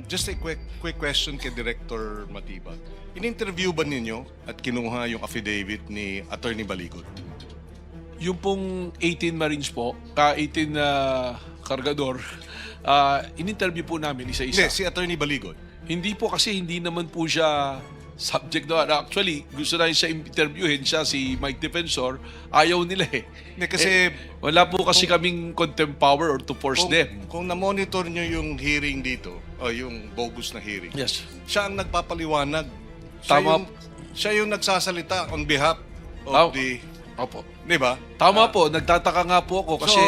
Just a quick question kay Director Matibag. In-interview ba ninyo at kinuha yung affidavit ni Attorney Baligot? Yung pong 18 Marines po, 18 na kargador, in-interview po namin isa-isa. Hindi, si Attorney Baligot. Hindi po kasi hindi naman po siya subject doon. Actually, gusto na siya interviewin siya, si Mike Defensor, ayaw nila eh. Hindi, kasi wala po kasi kaming contempt power or to force them. kung na-monitor nyo yung hearing dito, o yung bogus na hearing, Yes. siya ang nagpapaliwanag. Tama. Siya yung nagsasalita on behalf of Opo. Di ba? Tama po, nagtataka nga po ako kasi...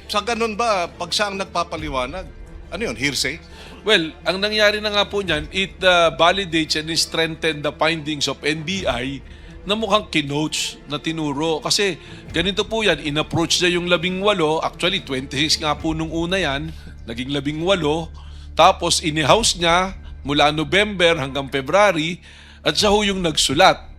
Sa ganun ba, pag siya ang nagpapaliwanag, ano yun, hearsay? Well, ang nangyari na nga po niyan, it validates and strengthens the findings of NBI na mukhang kinoach na tinuro. Kasi ganito po yan, in-approach niya yung 18, actually 26 nga po nung una yan, naging 18, tapos in-house niya mula November hanggang February, at siya ho yung nagsulat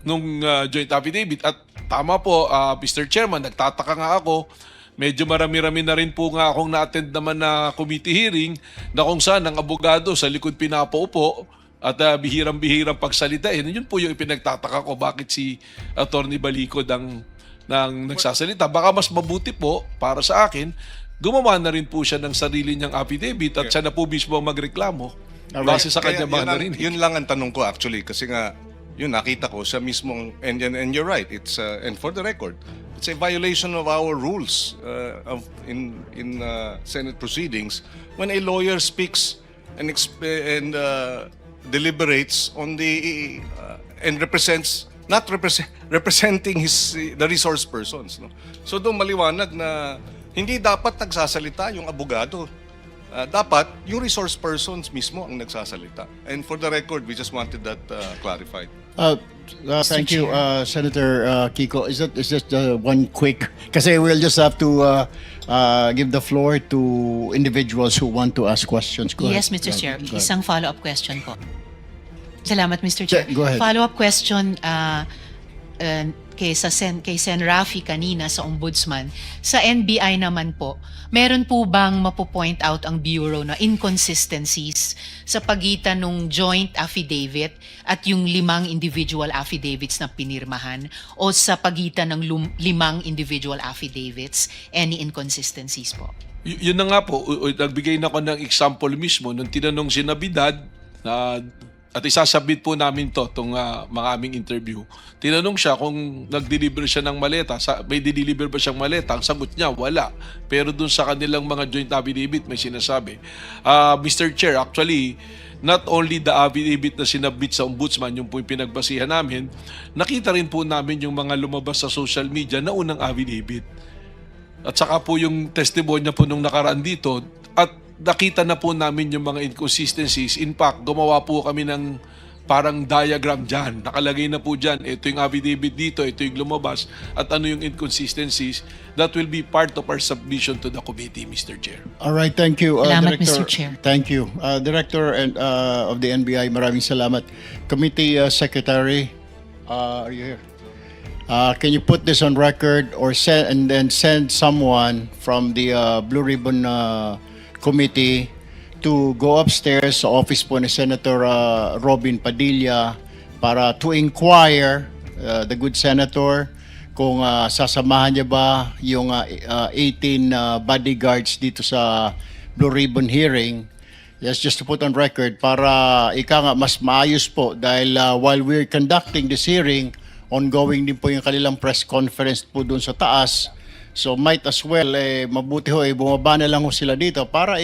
nung joint affidavit. At tama po, Mr. Chairman, nagtataka nga ako, medyo marami-rami na rin po nga akong na-attend naman na committee hearing na kung saan ang abogado sa likod pinapaupo at bihirang-bihirang pagsalita. Yun po yung ipinagtataka ko, bakit si Attorney Balicod ang nagsasalita. Baka mas mabuti po para sa akin, gumawa na rin po siya ng sarili niyang affidavit at siya na po mismo ang magreklamo base sa kanya mga narinig. Yun lang ang tanong ko actually, kasi nga, yun nakita ko sa mismong, and you're right, it's and for the record, it's a violation of our rules in Senate proceedings when a lawyer speaks and deliberates on the and representing the resource persons, no? So doon maliwanag na hindi dapat nagsasalita yung abogado. Dapat yung resource persons mismo ang nagsasalita. And for the record, we just wanted that clarified. Thank you, Senator Kiko. Is that one quick? Kasi we'll just have to give the floor to individuals who want to ask questions. Go Yes, ahead. Mr. Chair. Go ahead. Isang follow-up question po. Salamat, Mr. Chair. Go ahead. Follow-up question kay Sen. Rafi kanina sa Ombudsman. Sa NBI naman po, meron po bang mapo-point out ang Bureau na inconsistencies sa pagitan ng joint affidavit at yung 5 individual affidavits na pinirmahan, o sa pagitan ng 5 individual affidavits, any inconsistencies po? Yun na nga po, nagbigay na ako ng example mismo nung tinanong si Nabidad at isasabit po namin itong mga aming interview. Tinanong siya kung nag-deliver siya ng maleta, may deliver ba siyang maleta? Ang sagot niya, wala. Pero dun sa kanilang mga joint affidavit, may sinasabi. Mr. Chair, actually, not only the affidavit na sinabit sa Ombudsman, yung po yung pinagbasihan namin, nakita rin po namin yung mga lumabas sa social media na unang affidavit. At saka po yung testimonya po nung nakaraan dito, at nakita na po namin yung mga inconsistencies. In fact, gumawa po kami ng parang diagram dyan. Nakalagay na po dyan, ito yung affidavit dito, ito yung lumabas, at ano yung inconsistencies. That will be part of our submission to the committee, Mr. Chair. All right, thank you, Salamat, Director. Mr. Chair. Thank you. Director of the NBI, maraming salamat. Committee Secretary, are you here? Can you put this on record or send someone from the Blue Ribbon Committee to go upstairs sa office po ni Senator Robin Padilla para to inquire the good senator kung sasamahan niya ba yung 18 bodyguards dito sa Blue Ribbon hearing. Yes, just to put on record para mas maayos po dahil while we're conducting this hearing, ongoing din po yung kanilang press conference po doon sa taas. So might as well, mabuti ho, bumaba na lang ho sila dito para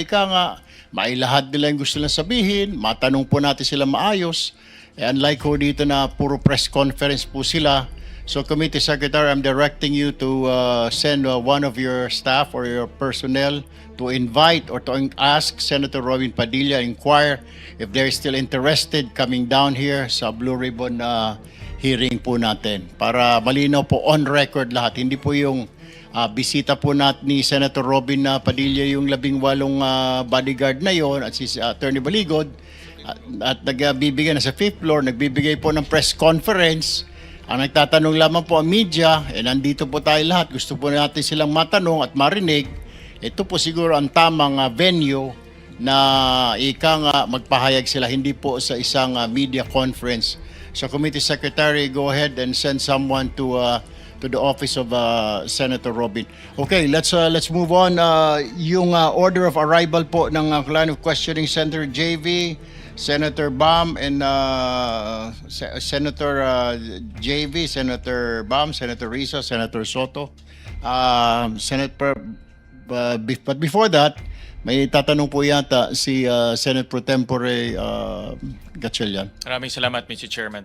mailahad nila yung gusto nilang sabihin, matanong po natin sila maayos. Unlike ho dito na puro press conference po sila. So Committee Secretary, I'm directing you to send one of your staff or your personnel to invite or to ask Senator Robin Padilla, inquire if they're still interested coming down here sa Blue Ribbon hearing po natin. Para malinaw po on record lahat, hindi po yung bisita po ni Senator Robin Padilla yung 18 bodyguard na yon at si Attorney Baligod at nagbibigay na sa 5th floor, nagbibigay po ng press conference. Ang nagtatanong lamang po ang media, nandito po tayo lahat, gusto po natin silang matanong at marinig. Ito po siguro ang tamang venue na ika nga magpahayag sila, hindi po sa isang media conference. So Committee Secretary, go ahead and send someone to the office of Senator Robin. Okay, let's move on. Yung order of arrival po ng line of questioning, Senator JV, Senator Bam, and Senator JV, Senator Bam, Senator Risa, Senator Soto. But before that, may tatanong po yata si Senate Pro Tempore Gatchalian. Maraming salamat, Mr. Chairman.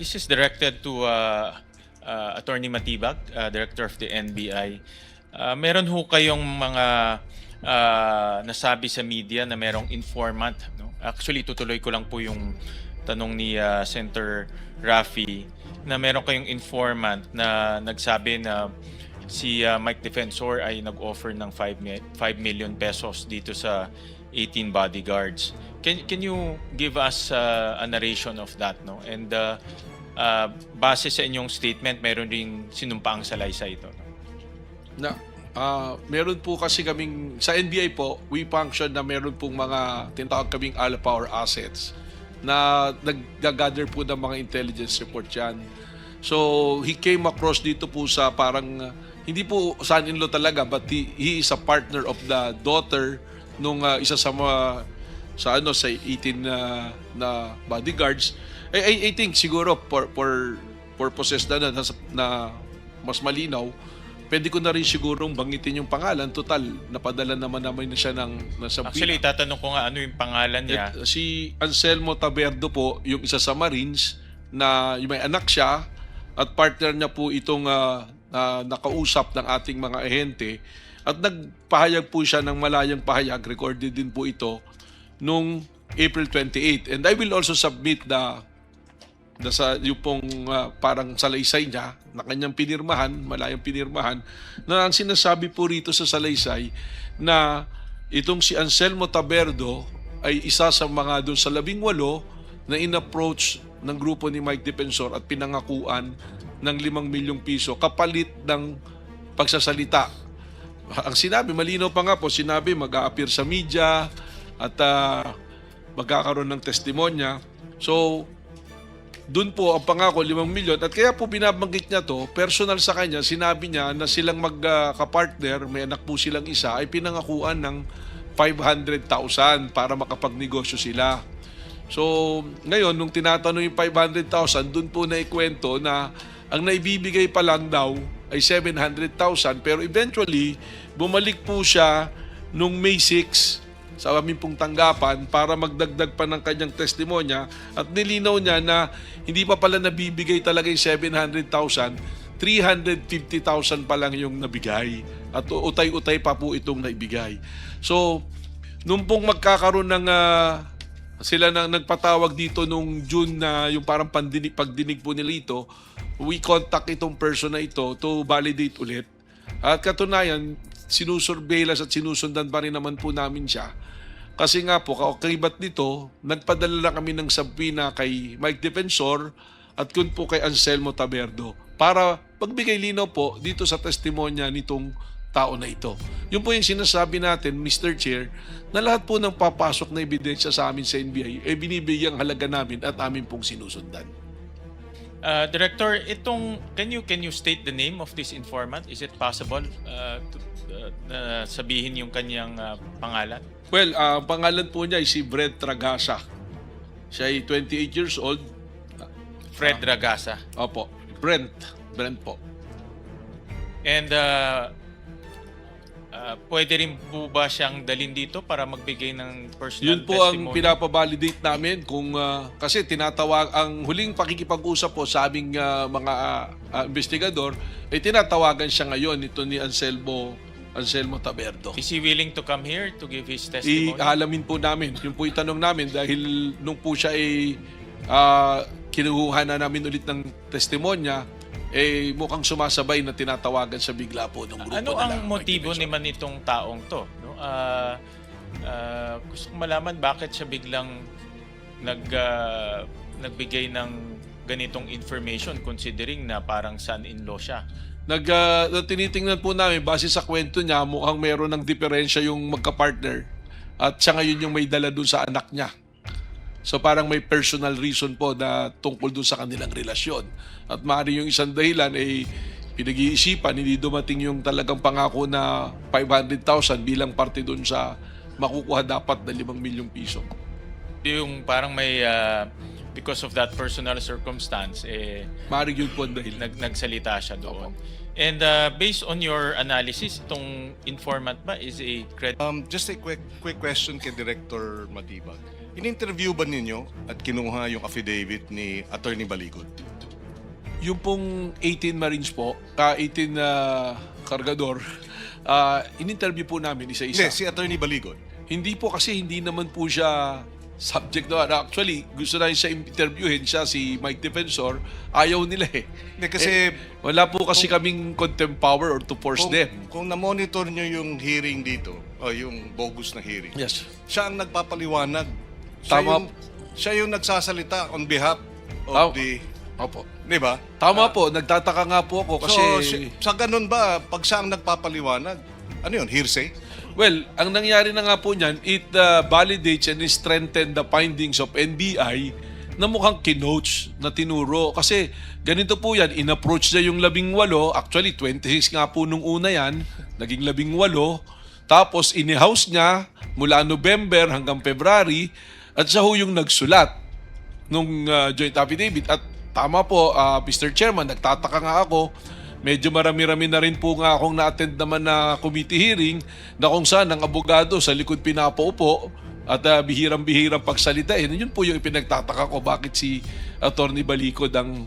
This is directed to Attorney Matibag, Director of the NBI. Meron ho kayong mga nasabi sa media na merong informant. No? Actually, tutuloy ko lang po yung tanong ni Senator Raffy na meron kayong informant na nagsabi na si Mike Defensor ay nag-offer ng 5 million pesos dito sa 18 bodyguards. Can you give us a narration of that, no? And base sa inyong statement, meron ring sinumpaang salaysay ito. No? Meron po kasi kaming, sa NBI po, we function na meron pong mga tinatawag kaming all-power assets na nag-gather po ng mga intelligence report yan. So, he came across dito po sa parang, hindi po son-in-law talaga, but he is a partner of the daughter nung isa sa mga, sa 18 na bodyguards. I think siguro for purposes na mas malinaw, pwede ko na rin sigurong banggitin yung pangalan. Total, napadala naman na siya ng nasa Actually, tatanong ko nga ano yung pangalan niya. Si Anselmo Taberdo po, yung isa sa Marines, na yung may anak siya, at partner niya po itong nakausap ng ating mga ahente. At nagpahayag po siya ng malayang pahayag, recorded din po ito, nung April 28. And I will also submit yung pong parang salaysay niya na kanyang pinirmahan, malayang pinirmahan, na ang sinasabi po rito sa salaysay na itong si Anselmo Taberdo ay isa sa mga doon sa 18 na in-approach ng grupo ni Mike Defensor at pinangakuan ng 5 milyong piso kapalit ng pagsasalita. Ang sinabi, malinaw pa nga po, sinabi mag-a-appear sa media at magkakaroon ng testimonya. So, doon po ang pangako 5 milyon at kaya po binabanggit niya to, personal sa kanya, sinabi niya na silang magka-partner, may anak po silang isa, ay pinangakuan ng 500,000 para makapagnegosyo sila. So, ngayon, nung tinatanong yung 500,000, doon po naikwento na ang naibibigay pa lang daw ay 700,000 pero eventually, bumalik po siya nung May 6 sa aming pong tanggapan para magdagdag pa ng kanyang testimonya at nilinaw niya na hindi pa pala nabibigay talaga yung 700,000, 350,000 pa lang yung nabigay at utay-utay pa po itong naibigay. So, nung pong magkakaroon ng sila nang nagpatawag dito nung June na yung parang pagdinig po nila ito, we contact itong person na ito to validate ulit. At katunayan, sinusurveillance at sinusundan pa rin naman po namin siya. Kasi nga po, kaukibat nito, nagpadala lang kami ng subpoena kay Mike Defensor at kun po kay Anselmo Taberdo para pagbigay linaw po dito sa testimonya nitong tao na ito. Yun po yung sinasabi natin, Mr. Chair, na lahat po ng papasok na ebidensya sa amin sa NBI ay binibigyang halaga namin at amin pong sinusundan. Director, can you state the name of this informant? Is it possible na sabihin yung kanyang pangalan? Well, ang pangalan po niya ay si Brent Tragasa. Siya ay 28 years old. Fred Ragasa. Opo, Brent po. And pwede rin po ba siyang dalhin dito para magbigay ng personal Yun po ang testimony? pinapabalidate namin kung kasi tinatawag ang huling pakikipag-usap po sa aming mga investigador ay tinatawagan siya ngayon ito ni Anselmo Taberdo. Is he willing to come here to give his testimony? Ihalamin po namin. Yun po itanong namin dahil nung po siya ay kinuha na namin ulit ng testimonya, mukhang sumasabay na tinatawagan sa bigla po ng grupo Ano nila. ang motibo naman itong taong to? No? Gusto ko malaman bakit siya biglang nagbigay ng ganitong information considering na parang son-in-law siya. Tinitingnan po namin, base sa kwento niya, mukhang meron ng diferensya yung magka-partner. At siya ngayon yung may dala dun sa anak niya. So parang may personal reason po na tungkol dun sa kanilang relasyon. At maaari yung isang dahilan ay pinag-iisipan, hindi dumating yung talagang pangako na 500,000 bilang parte dun sa makukuha dapat na 5 milyong piso. Yung parang may, because of that personal circumstance, Maaari yun po ang dahilan. nagsalita siya doon. And based on your analysis, itong informant ba is a Just a quick question kay Director Matibag. In-interview ba ninyo at kinuha yung affidavit ni Attorney Baligod? Yung pong 18 Marines po, 18 kargador, in-interview po namin isa-isa. Hindi, si Attorney Baligod. Hindi po kasi hindi naman po siya subject na. Actually, gusto na siya interviewin siya, si Mike Defensor. Ayaw nila eh. Hindi, kasi Wala po kasi kaming contempt power or to force them. kung na-monitor nyo yung hearing dito, o yung bogus na hearing, Yes. siya ang nagpapaliwanag. Tama. Siya yung nagsasalita on behalf Tama. of the... Opo. Di ba? Tama po, nagtataka nga po ako kasi... sa ganun ba, pag siya ang nagpapaliwanag, ano yun, hearsay? Well, ang nangyari na nga po niyan, it validates and strengthens the findings of NBI na mukhang kinoach na tinuro. Kasi ganito po yan, in-approach niya yung 18, actually 26 nga po nung una yan, naging 18, tapos in-house niya mula November hanggang February, at siya ho yung nagsulat nung joint affidavit. At tama po, Mr. Chairman, nagtataka nga ako, medyo marami-rami na rin po nga akong na-attend naman na committee hearing na kung saan ang abogado sa likod pinapaupo at bihirang-bihirang pagsalita. Yun po yung ipinagtataka ko, bakit si Attorney Balicod ang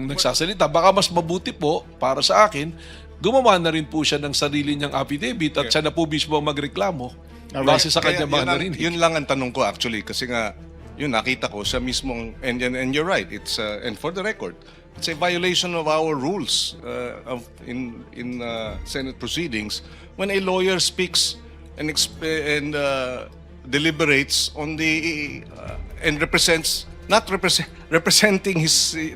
nagsasalita. Baka mas mabuti po para sa akin, gumawa na rin po siya ng sarili niyang affidavit at siya na po mismo ang magreklamo base sa kanya mga narinig. Yun lang ang tanong ko actually, kasi nga, yun nakita ko, siya mismo, and you're right, it's, and for the record, it's a violation of our rules in Senate proceedings when a lawyer speaks and deliberates on the and representing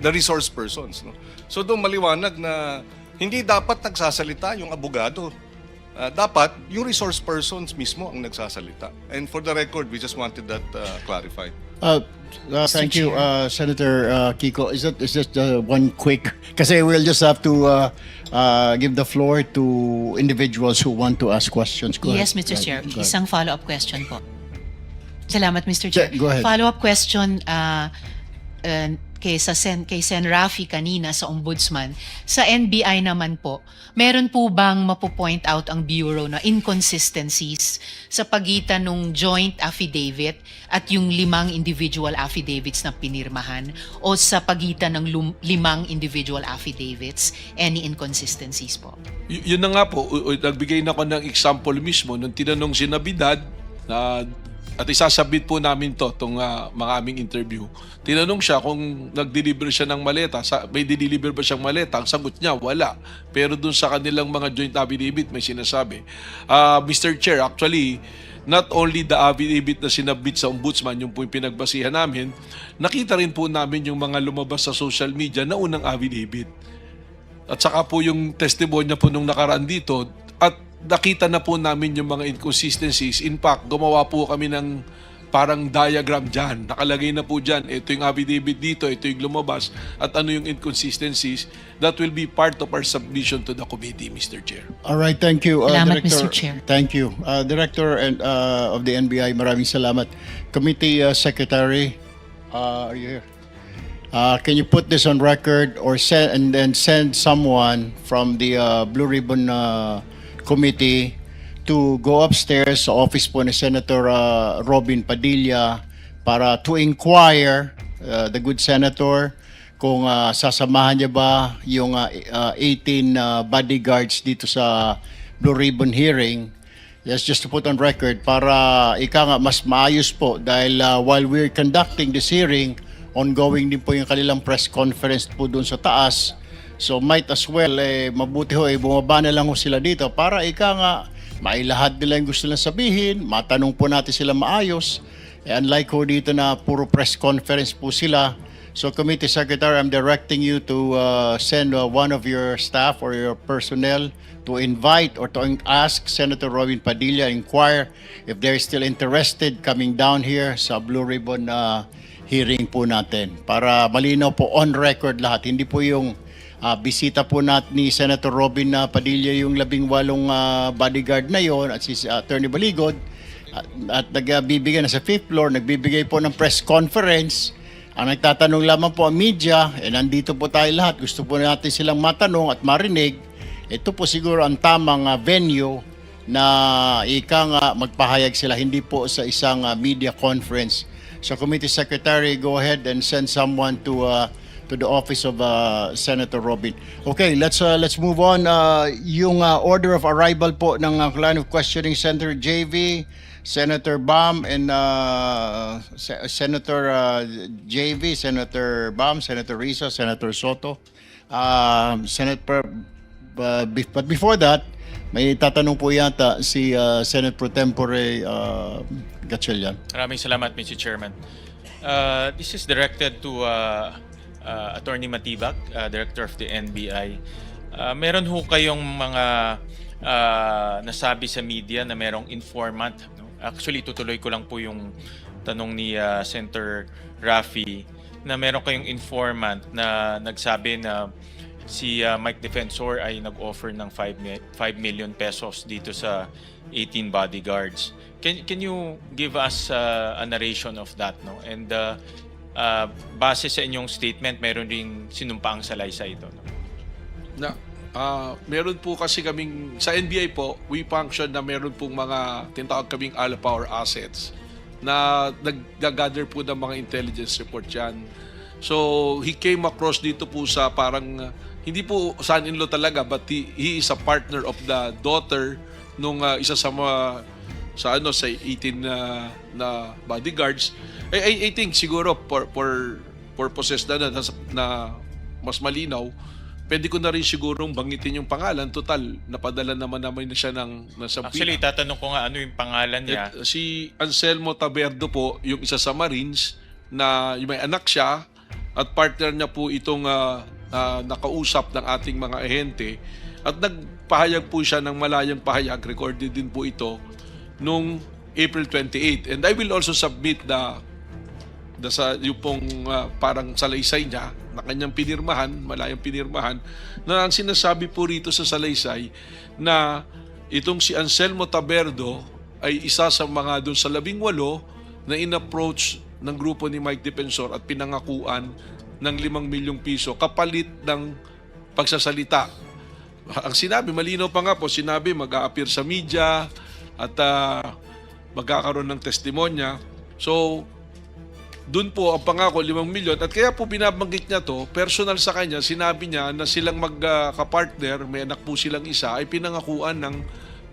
the resource persons, no? So doon maliwanag na hindi dapat nagsasalita yung abogado. Dapat yung resource persons mismo ang nagsasalita. And for the record, we just wanted that clarified. Thank you, Senator Kiko. Is that one quick? Kasi we'll just have to give the floor to individuals who want to ask questions. Go Yes, ahead. Mr. Chair. Go ahead. Isang follow-up question po. Salamat, Mr. Chair. Go ahead. Follow-up question kay Sen. Rafi kanina sa Ombudsman. Sa NBI naman po, meron po bang mapo-point out ang Bureau na inconsistencies sa pagitan ng joint affidavit at yung 5 individual affidavits na pinirmahan, o sa pagitan ng 5 individual affidavits, any inconsistencies po? Yun na nga po, nagbigay na ako ng example mismo nung tinanong si Nabidad na at isasabit po namin itong mga aming interview. Tinanong siya kung nag-deliver siya ng maleta, may deliver ba siyang maleta? Ang sagot niya, wala. Pero dun sa kanilang mga joint affidavit, may sinasabi. Mr. Chair, actually, not only the affidavit na sinabit sa Ombudsman, yung po yung pinagbasihan namin, nakita rin po namin yung mga lumabas sa social media na unang affidavit. At saka po yung testimonya po nung nakaraan dito, at nakita na po namin yung mga inconsistencies. In fact, gumawa po kami ng parang diagram dyan. Nakalagay na po dyan, ito yung affidavit dito, ito yung lumabas, at ano yung inconsistencies. That will be part of our submission to the committee, Mr. Chair. All right, thank you, Salamat, Director. Mr. Chair. Thank you. Director of the NBI, maraming salamat. Committee Secretary, are you here? Can you put this on record or send someone from the Blue Ribbon Committee to go upstairs sa office po ni Senator Robin Padilla para to inquire the good senator kung sasamahan niya ba yung 18 bodyguards dito sa Blue Ribbon hearing. Yes, just to put on record para mas maayos po dahil while we're conducting this hearing, ongoing din po yung kanilang press conference po doon sa taas. So might as well, mabuti ho, bumaba na lang ho sila dito para mailahad nila yung gusto nilang sabihin, matanong po natin sila maayos. Unlike ho dito na puro press conference po sila, So, Committee Secretary, I'm directing you to send one of your staff or your personnel to invite or to ask Senator Robin Padilla, inquire if they're still interested coming down here sa Blue Ribbon hearing po natin. Para malinaw po on record lahat. Hindi po yung bisita po ni Senator Robin Padilla yung 18 bodyguard na yon at si Attorney Baligod at nagbibigay na sa 5th floor, nagbibigay po ng press conference. Ang nagtatanong lamang po ang media, nandito po tayo lahat, gusto po natin silang matanong at marinig. Ito po siguro ang tamang venue na magpahayag sila, hindi po sa isang media conference. So Committee Secretary, go ahead and send someone to the office of Senator Robin. Okay, let's move on. Yung order of arrival po ng line of questioning, Senator JV, Senator Bam, and Senator JV, Senator Bam, Senator Risa, Senator Soto. But before that, may tatanong po yata si Senate Pro Tempore Gatchalian. Maraming salamat, Mr. Chairman. This is directed to Attorney Matibag, Director of the NBI. Meron ho kayong mga nasabi sa media na merong informant. No? Actually, tutuloy ko lang po yung tanong ni Senator Raffy na meron kayong informant na nagsabi na si Mike Defensor ay nag-offer ng 5 million pesos dito sa 18 bodyguards. Can you give us a narration of that, no? And base sa inyong statement, meron ring sinumpaang salaysay ito, no? Meron po kasi kaming, sa NBI po, we function na meron pong mga tinatawag kaming all-power assets na nag-gather po ng mga intelligence report yan. So, he came across dito po sa parang, hindi po son-in-law talaga, but he is a partner of the daughter nung isa sa mga, sa 18 na bodyguards. I think siguro for purposes na mas malinaw, pwede ko na rin sigurong banggitin yung pangalan. Total, napadala naman na siya ng Actually, tatanong ko nga ano yung pangalan niya. Si Anselmo Taberdo po, yung isa sa Marines, na may anak siya, at partner niya po itong nakausap ng ating mga ahente. At nagpahayag po siya ng malayang pahayag, recorded din po ito, nung April 28. And I will also submit yung pong parang salaysay niya na kanyang pinirmahan, malayang pinirmahan, na ang sinasabi po rito sa salaysay na itong si Anselmo Taberdo ay isa sa mga doon sa 18 na in-approach ng grupo ni Mike Defensor at pinangakuan ng 5 milyong piso kapalit ng pagsasalita. Ang sinabi, malinaw pa nga po, sinabi mag-a-appear sa media at magkakaroon ng testimonya. So, doon po ang pangako 5 milyon at kaya po binabanggit niya to, personal sa kanya, sinabi niya na silang magka-partner, may anak po silang isa, ay pinangakuan ng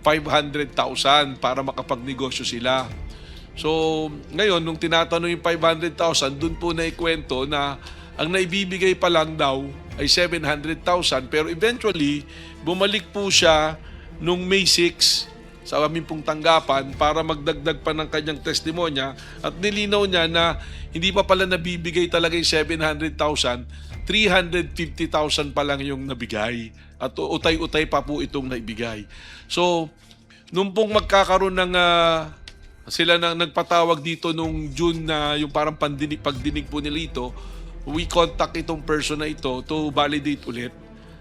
500,000 para makapagnegosyo sila. So, ngayon, nung tinatanong yung 500,000, doon po naikwento na ang naibibigay pa lang daw ay 700,000 pero eventually, bumalik po siya nung May 6 sa aming pong tanggapan para magdagdag pa ng kanyang testimonya at nilinaw niya na hindi pa pala nabibigay talaga yung 700,000, 350,000 pa lang yung nabigay at utay-utay pa po itong naibigay. So, nung pong magkakaroon ng sila nang nagpatawag dito nung June na yung parang pagdinig po nila ito, we contact itong person na ito to validate ulit.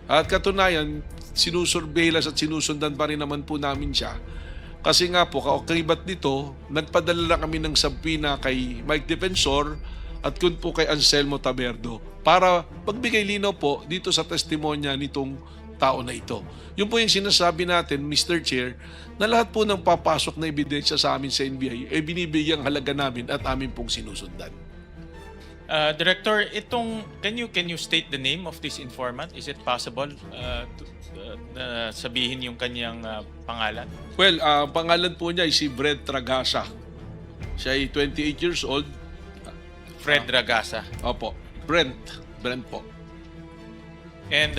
At katunayan, sinusurveillance at sinusundan pa rin naman po namin siya. Kasi nga po, kaukibat nito, nagpadala na kami ng subpoena kay Mike Defensor at kun po kay Anselmo Taberdo para magbigay linaw po dito sa testimonya nitong tao na ito. Yun po yung sinasabi natin, Mr. Chair, na lahat po ng papasok na ebidensya sa amin sa NBI ay binibigyang halaga namin at amin pong sinusundan. Director, can you state the name of this informant? Is it possible na sabihin yung kanyang pangalan? Well, ang pangalan po niya ay si Brent Tragasa. Siya ay 28 years old. Fred Ragasa. Opo, Brent po. And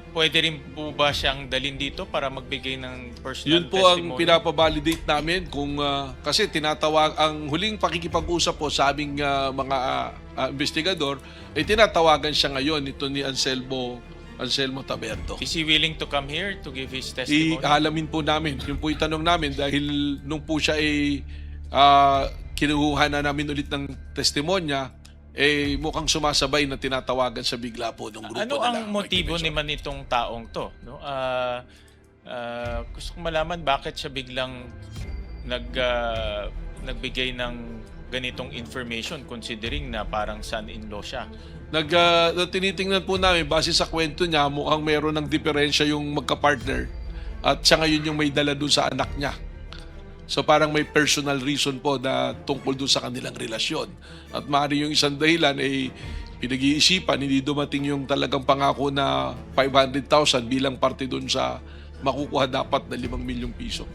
pwede rin po ba siyang dalhin dito para magbigay ng personal Yun po ang testimony? pinapabalidate namin kung kasi tinatawag ang huling pakikipag-usap po sa aming mga investigador ay tinatawagan siya ngayon ito ni Anselmo Taberto. Is he willing to come here to give his testimony? Ihalamin po namin. Yun po itanong namin dahil nung po siya ay kinuha na namin ulit ng testimonya, mukhang sumasabay na tinatawagan sa bigla po ng grupo Ano nila. ang motibo naman nitong taong to? No? Gusto kong malaman bakit siya biglang nagbigay ng ganitong information considering na parang son-in-law siya. Tinitingnan po namin, base sa kwento niya, mukhang meron ng diferensya yung magka-partner at siya ngayon yung may dala dun sa anak niya. So parang may personal reason po na tungkol dun sa kanilang relasyon. At maaari yung isang dahilan ay pinag-iisipan, hindi dumating yung talagang pangako na 500,000 bilang parte dun sa makukuha dapat na 5 milyong piso.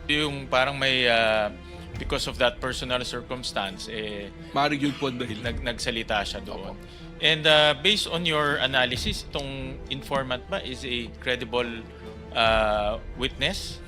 Yung parang may, because of that personal circumstance, Maaari yun po ang dahilan. nagsalita siya doon. And based on your analysis, itong informant ba is a credible witness?